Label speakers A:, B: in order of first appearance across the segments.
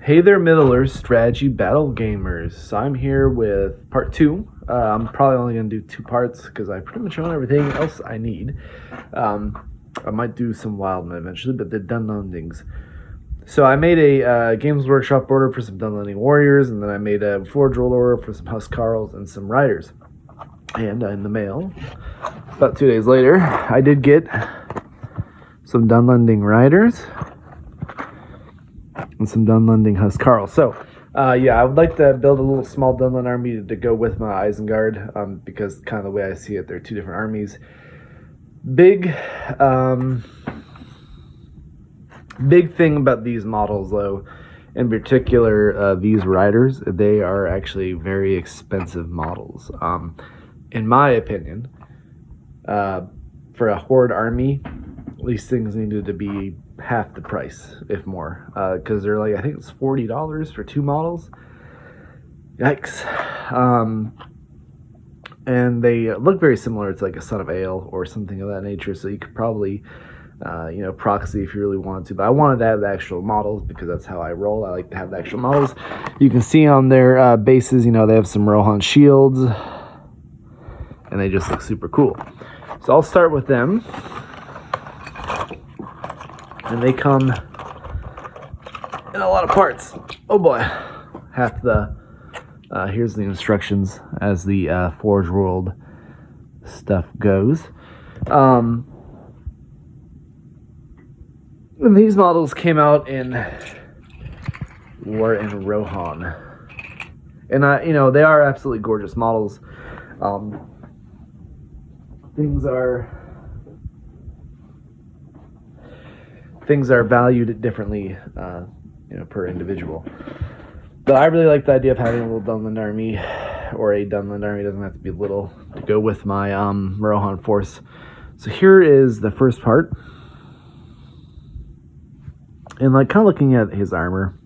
A: Hey there, Middlers, strategy battle gamers. So I'm here with part two. I'm probably only going to do 2 parts because I pretty much own everything else I need. I might do some Wildman eventually, but the Dunlandings. So I made a Games Workshop order for some Dunlanding Warriors, and then I made a Forge World order for some Huscarls and some Riders. And in the mail, about 2 days later, I did get some Dunlanding Riders and some Dunlanding Huscarls. So, I would like to build a little small Dunland army to go with my Isengard, because kind of the way I see it, they're 2 different armies. Big thing about these models, though, in particular, these riders, they are actually very expensive models. In my opinion, for a horde army, these things needed to be half the price, if more, because they're like, I think it's $40 for 2 models. Yikes. And they look very similar to like a Son of Ale or something of that nature, so you could probably proxy if you really wanted to, but I wanted to have the actual models because that's how I roll. I like to have the actual models. You can see on their bases, they have some Rohan shields, and they just look super cool. So I'll start with them. And they come in a lot of parts. Oh boy. Here's the instructions as the Forge World stuff goes. And these models came out in Rohan. And they are absolutely gorgeous models. Things are valued differently, per individual. But I really like the idea of having a little Dunland army, or a Dunland army. It doesn't have to be little, to go with my Rohan force. So here is the first part. And kind of looking at his armor,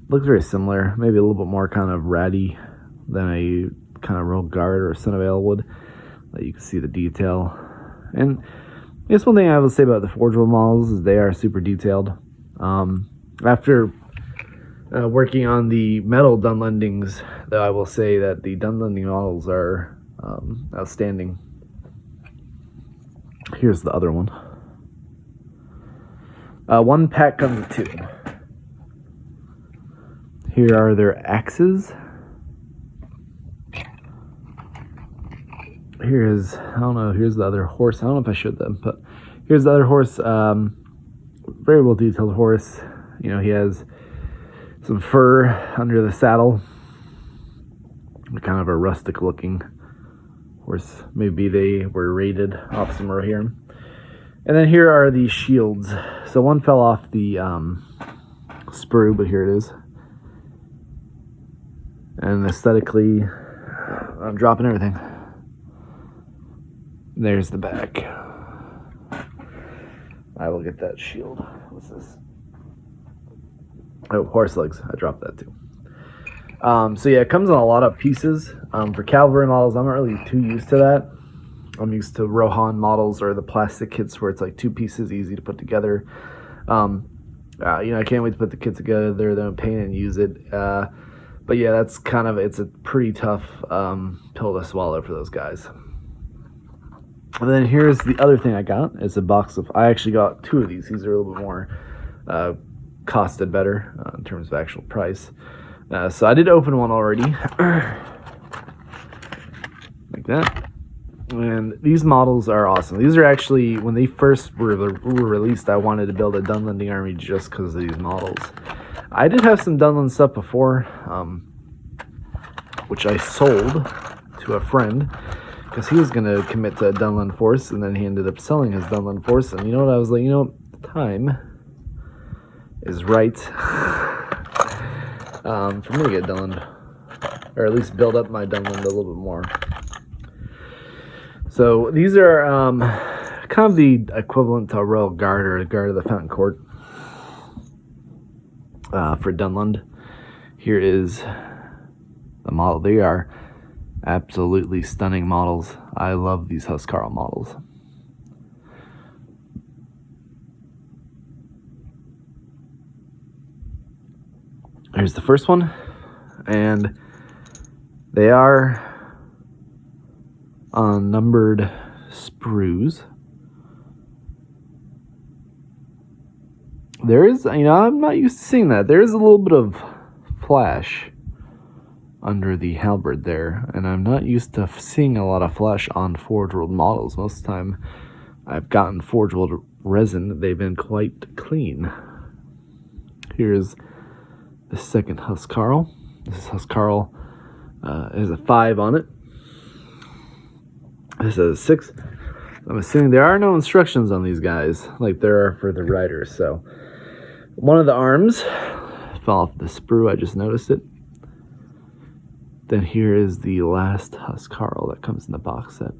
A: looks very similar. Maybe a little bit more kind of ratty than a kind of Royal Guard or a Son of Ale would. You can see the detail. And I guess one thing I will say about the Forge World models is they are super detailed. After working on the metal Dunlandings, though, I will say that the Dunlanding models are outstanding. Here's the other one. 1 pack comes with 2. Here are their axes. Here's the other horse. I don't know if I showed them, but here's the other horse. Very well detailed horse. He has some fur under the saddle. Kind of a rustic looking horse. Maybe they were raided off some Rohirrim. And then here are the shields. So one fell off the sprue, but here it is. And aesthetically, I'm dropping everything. There's the back. I will get that shield. What's this? Oh, horse legs. I dropped that too. So yeah, it comes in a lot of pieces. For cavalry models, I'm not really too used to that. I'm used to Rohan models or the plastic kits where it's like 2 pieces, easy to put together. I can't wait to put the kit together, then paint and use it. But yeah, it's a pretty tough pill to swallow for those guys. And then here's the other thing I got. It's a box of, I actually got 2 of these. These are a little bit more costed better in terms of actual price. So I did open one already. Like that. And these models are awesome. These are actually, when they first were released, I wanted to build a Dunlanding army just because of these models. I did have some Dunland stuff before, which I sold to a friend because he was going to commit to a Dunland force, and then he ended up selling his Dunland force. And I was like, the time is right for me to get Dunland, or at least build up my Dunland a little bit more. So these are kind of the equivalent to a Royal Guard or a Guard of the Fountain Court for Dunland. Here is the model. They are absolutely stunning models. I love these Huscarl models. Here's the first one, and they are on numbered sprues. There is, I'm not used to seeing that. There is a little bit of flash under the halberd there, and I'm not used to seeing a lot of flash on Forge World models. Most of the time I've gotten Forge World resin, they've been quite clean. Here's the second Huscarl. This is Huscarl. It has a 5 on it. This has a 6. I'm assuming there are no instructions on these guys like there are for the riders. So one of the arms fell off the sprue. I just noticed it. Then here is the last Huscarl that comes in the box set.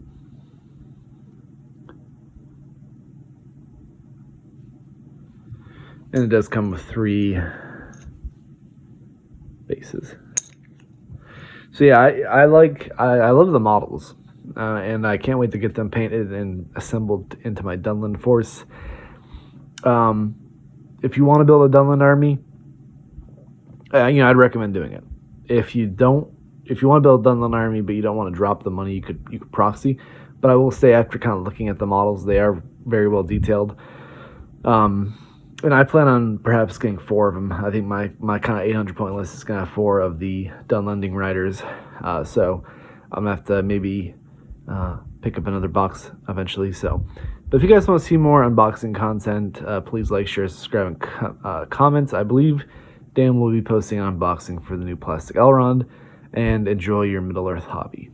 A: And it does come with 3 bases. So yeah, I love the models, and I can't wait to get them painted and assembled into my Dunland Force. If you want to build a Dunland army, I'd recommend doing it. If you want to build a Dunland army but you don't want to drop the money, you could proxy. But I will say, after kind of looking at the models, they are very well detailed. And I plan on perhaps getting 4 of them. I think my kind of 800 point list is going to have 4 of the Dunlanding riders. So I'm going to have to maybe pick up another box eventually. So, but if you guys want to see more unboxing content, please like, share, subscribe, and comment. I believe Dan will be posting an unboxing for the new plastic Elrond. And enjoy your Middle Earth hobby.